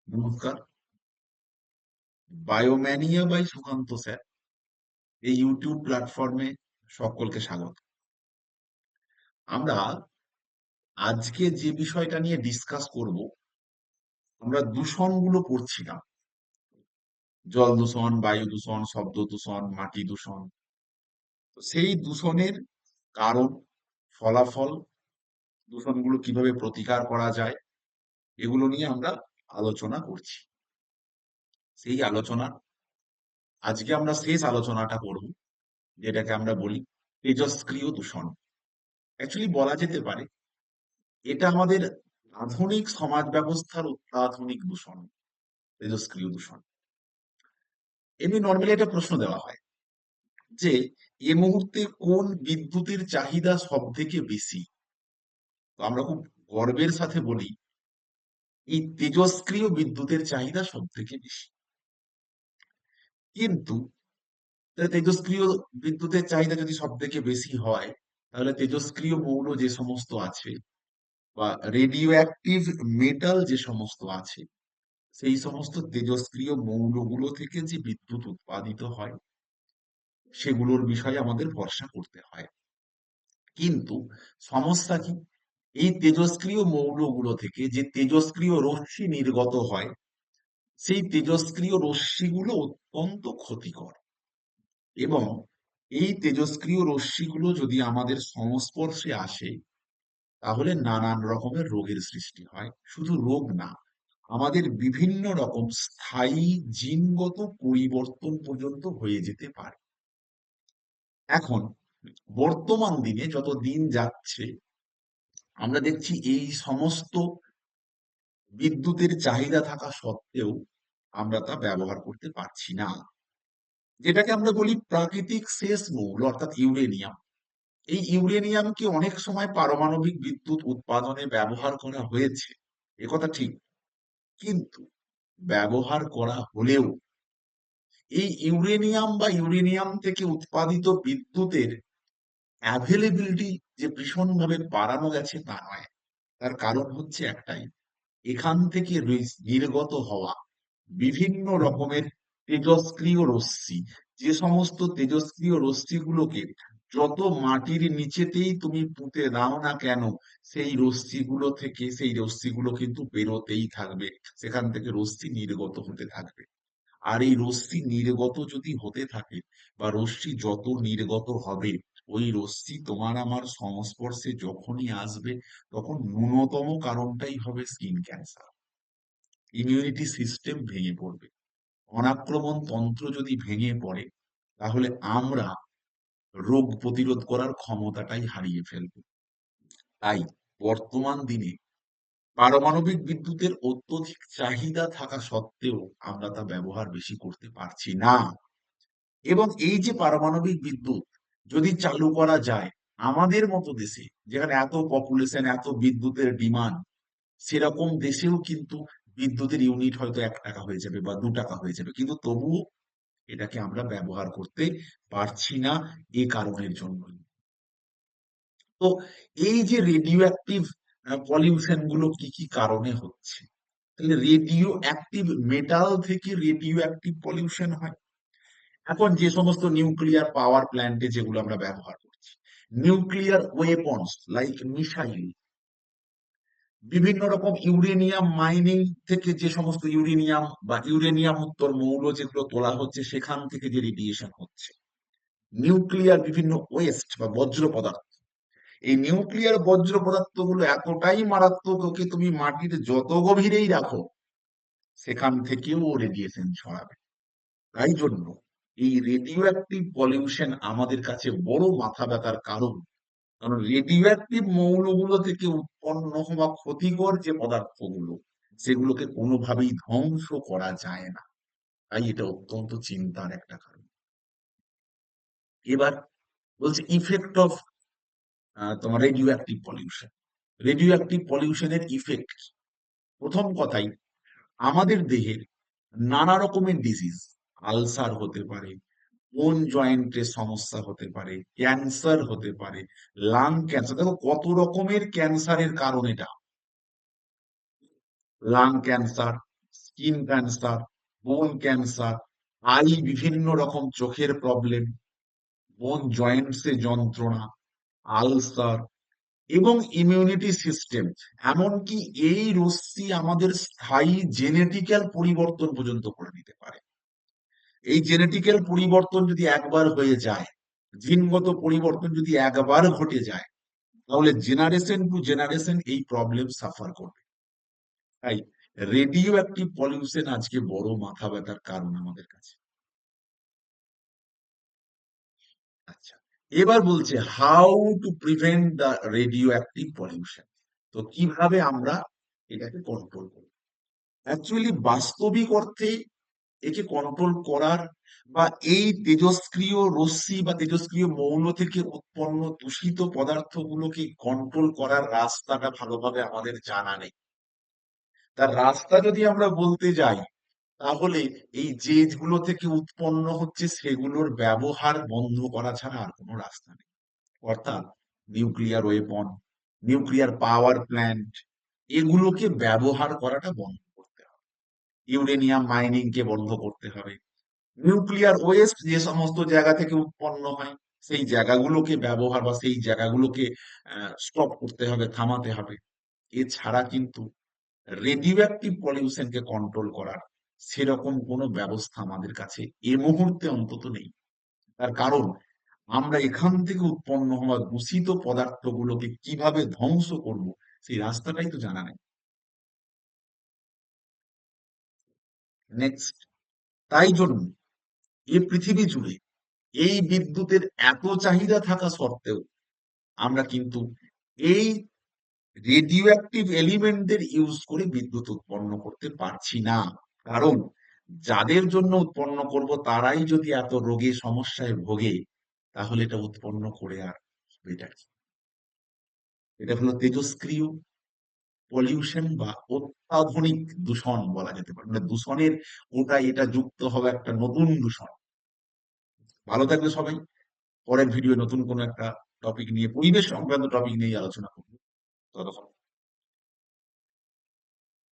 নমস্কার। বায়োম্যানিয়া by Sukanta sir এই YouTube প্ল্যাটফর্মে সকলকে স্বাগত। আমরা আজকে যে বিষয়টা নিয়ে ডিসকাস করব, আমরা দূষণগুলো পড়ছিলাম। জল দূষণ, বায়ু দূষণ, শব্দ দূষণ, মাটি দূষণ। তো সেই দূষণের কারণ, ফলাফল, দূষণগুলো কিভাবে প্রতিকার করা যায়, এগুলো নিয়ে আমরা আলোচনা করছি। সেই আলোচনা আজকে আমরা শেষ আলোচনাটা করব, যেটাকে আমরা বলি তেজস্ক্রিয় দূষণ। অ্যাকচুয়ালি বলা যেতে পারে এটা আমাদের আধুনিক সমাজ ব্যবস্থার অত্যাধুনিক দূষণ, তেজস্ক্রিয় দূষণ। এমনি নর্মালি একটা প্রশ্ন দেওয়া হয় যে এ মুহূর্তে কোন বিদ্যুতের চাহিদা সব থেকে বেশি। তো আমরা খুব গর্বের সাথে বলি এই তেজস্ক্রিয় বিদ্যুতের চাহিদা সব থেকে বেশি। কিন্তু তেজস্ক্রিয় বিদ্যুতের চাহিদা যদি সব থেকে বেশি হয়, তাহলে তেজস্ক্রিয় মৌল যে সমস্ত আছে বা রেডিও অ্যাক্টিভ মেটাল যে সমস্ত আছে, সেই সমস্ত তেজস্ক্রিয় মৌলগুলো থেকে যে বিদ্যুৎ উৎপাদিত হয়, সেগুলোর বিষয়ে আমাদের ভরসা করতে হয়। কিন্তু সমস্যা কি, এই তেজস্ক্রিয় মৌলগুলো থেকে যে তেজস্ক্রিয় রশ্মি নির্গত হয়, সেই তেজস্ক্রিয় রশ্মিগুলো অত্যন্ত ক্ষতিকর। এবং এই তেজস্ক্রিয় রশ্মিগুলো যদি আমাদের সংস্পর্শে আসে, তাহলে নানান রকমের রোগের সৃষ্টি হয়। শুধু রোগ না, আমাদের বিভিন্ন রকম স্থায়ী জিনগত পরিবর্তন পর্যন্ত হয়ে যেতে পারে। এখন বর্তমান দিনে যত দিন যাচ্ছে, আমরা দেখছি এই সমস্ত বিদ্যুতের চাহিদা থাকা সত্ত্বেও আমরা তা ব্যবহার করতে পারছি না। যেটাকে আমরা বলি প্রাকৃতিক শেষ মৌল, অর্থাৎ ইউরেনিয়াম। এই ইউরেনিয়ামকে অনেক সময় পারমাণবিক বিদ্যুৎ উৎপাদনে ব্যবহার করা হয়েছে, একথা ঠিক। কিন্তু ব্যবহার করা হলেও এই ইউরেনিয়াম বা ইউরেনিয়াম থেকে উৎপাদিত বিদ্যুতের অ্যাভেলেবিলিটি যে ভীষণভাবে বাড়ানো গেছে তা নয়। তার কারণ হচ্ছে একটাই, এখান থেকে নির্গত হওয়া বিভিন্ন রকমের তেজস্ক্রিয় রশ্মি, যে সমস্ত তেজস্ক্রিয় রশ্মিগুলোকে যত মাটির নিচেতেই তুমি পুঁতে দাও না কেন, সেই রশ্মিগুলো কিন্তু বেরোতেই থাকবে, সেখান থেকে রশ্মি নির্গত হতে থাকবে। আর এই রশ্মি নির্গত যদি হতে থাকে বা রশ্মি যত নির্গত হবে, ওই রশ্মি তোমার আমার সংস্পর্শে যখনই আসবে, তখন ন্যূনতম কারণটাই হবে স্কিন ক্যান্সার। ইমিউনিটি সিস্টেম ভেঙে পড়বে। অনাক্রমণ তন্ত্র যদি ভেঙে পড়ে, তাহলে আমরা রোগ প্রতিরোধ করার ক্ষমতাটাই হারিয়ে ফেলব। তাই বর্তমান দিনে পারমাণবিক বিদ্যুতের অত্যধিক চাহিদা থাকা সত্ত্বেও আমরা তা ব্যবহার বেশি করতে পারছি না। এবং এই যে পারমাণবিক বিদ্যুৎ যদি চালু করা যায় আমাদের মতো দেশে, যেখানে এত পপুলেশন, এত বিদ্যুতের ডিমান্ড, সেরকম দেশেও কিন্তু বিদ্যুতের ইউনিট হয়তো 1 টাকা হয়ে যাবে বা 2 টাকা হয়ে যাবে, কিন্তু তবুও এটাকে আমরা ব্যবহার করতে পারছি না এই কারণের জন্যই। তো এই যে রেডিও অ্যাক্টিভ পলিউশন গুলো কি কি কারণে হচ্ছে, তাহলে রেডিও অ্যাক্টিভ মেটাল থেকে রেডিও অ্যাক্টিভ পলিউশন হয়। এখন যে সমস্ত নিউক্লিয়ার পাওয়ার প্ল্যান্টে যেগুলো আমরা ব্যবহার করছি, নিউক্লিয়ার ওয়েপন্স লাইক মিসাইল, বিভিন্ন রকম ইউরেনিয়াম মাইনিং থেকে যে সমস্ত ইউরেনিয়াম বা ইউরেনিয়াম উত্তর মৌল যেগুলো তোলা হচ্ছে, সেখান থেকে যে রেডিয়েশন হচ্ছে, নিউক্লিয়ার বিভিন্ন ওয়েস্ট বা বজ্র পদার্থ, এই নিউক্লিয়ার বজ্র পদার্থগুলো এতটাই মারাত্মক, ওকে তুমি মাটির যত গভীরেই রাখো, সেখান থেকেও রেডিয়েশন ছড়াবে। তাই জন্য এই রেডিও অ্যাক্টিভ পলিউশন আমাদের কাছে বড় মাথা ব্যথার কারণ। কারণ রেডিও অ্যাক্টিভ মৌলগুলো থেকে উৎপন্ন হওয়া ক্ষতিকর যে পদার্থগুলো, সেগুলোকে কোনোভাবেই ধ্বংস করা যায় না। তাই এটা অত্যন্ত চিন্তার একটা কারণ। এবার বলছে ইফেক্ট অফ তোমার radioactive pollution. Radioactive পলিউশনের ইফেক্ট, প্রথম কথাই, আমাদের দেহের নানা রকমের ডিজিজ, আলসার হতে পারে, কোন জয়েন্টের সমস্যা হতে পারে, ক্যান্সার হতে পারে, লাং ক্যান্সার। দেখো কত রকমের ক্যান্সারের কারণ এটা। লাং ক্যান্সার, স্কিন ক্যান্সার, বোন ক্যান্সার, আই বিভিন্ন রকম চোখের প্রবলেম, বোন জয়েন্টসে যন্ত্রণা, আলসার এবং ইমিউনিটি সিস্টেম। এমনকি এই রশ্মি আমাদের স্থায়ী জেনেটিক্যাল পরিবর্তন পর্যন্ত করে নিতে পারে। এই জেনেটিক্যাল পরিবর্তন যদি একবার হয়ে যায়, জিনগত পরিবর্তন যদি একবার ঘটে যায়, তাহলে জেনারেশন টু জেনারেশন এই প্রবলেম সাফার করবে। তাই রেডিও অ্যাক্টিভ পলিউশন আজকে বড় মাথা ব্যথার কারণ আমাদের কাছে। আচ্ছা, এবার বলছে how to prevent the radio active pollution. তো কিভাবে আমরা এটাকে কন্ট্রোল করব? অ্যাকচুয়ালি বাস্তবিক অর্থে একে কন্ট্রোল করার বা এই তেজস্ক্রিয় রশ্মি বা তেজস্ক্রিয় মৌল থেকে উৎপন্ন দূষিত পদার্থগুলোকে কন্ট্রোল করার রাস্তাটা ভালোভাবে আমাদের জানা নেই। তার রাস্তা যদি আমরা বলতে যাই, তাহলে এই যেগুলো থেকে উৎপন্ন হচ্ছে সেগুলোর ব্যবহার বন্ধ করা ছাড়া আর কোনো রাস্তা নেই। অর্থাৎ nuclear weapon, nuclear power plant, এগুলোকে ব্যবহার করাটা বন্ধ করতে হবে। ইউরেনিয়াম মাইনিং কে বন্ধ করতে হবে। নিউক্লিয়ার ওয়েস্ট যে সমস্ত জায়গা থেকে উৎপন্ন হয়, সেই জায়গাগুলোকে ব্যবহার বা সেই জায়গাগুলোকে স্টপ করতে হবে, থামাতে হবে। এছাড়া কিন্তু রেডিও অ্যাক্টিভ পলিউশনকে কন্ট্রোল করার সেরকম কোনো ব্যবস্থা আমাদের কাছে এ মুহূর্তে অন্তত নেই। তার কারণ আমরা এখান থেকে উৎপন্ন হওয়া দূষিত পদার্থগুলোকে কিভাবে ধ্বংস করব, সেই রাস্তাটাই তো জানা নেই। নেক্সট, তাই জন্য এই পৃথিবী জুড়ে এই বিদ্যুতের এত চাহিদা থাকা সত্ত্বেও আমরা কিন্তু এই রেডিও অ্যাক্টিভ এলিমেন্টদের ইউজ করে বিদ্যুৎ উৎপন্ন করতে পারছি না। কারণ যাদের জন্য উৎপন্ন করব তারাই যদি এত রোগে সমস্যায় ভোগে, তাহলে এটা উৎপন্ন করে আর এটা কি? এটা হলো তেজস্ক্রিয় পলিউশন বা অত্যাধুনিক দূষণ বলা যেতে পারে। মানে দূষণের ওটা এটা যুক্ত হবে একটা নতুন দূষণ। ভালো থাকবে সবাই। পরের ভিডিও নতুন কোনো একটা টপিক নিয়ে, পরিবেশ সংক্রান্ত টপিক নিয়ে আলোচনা করবো। ততক্ষণ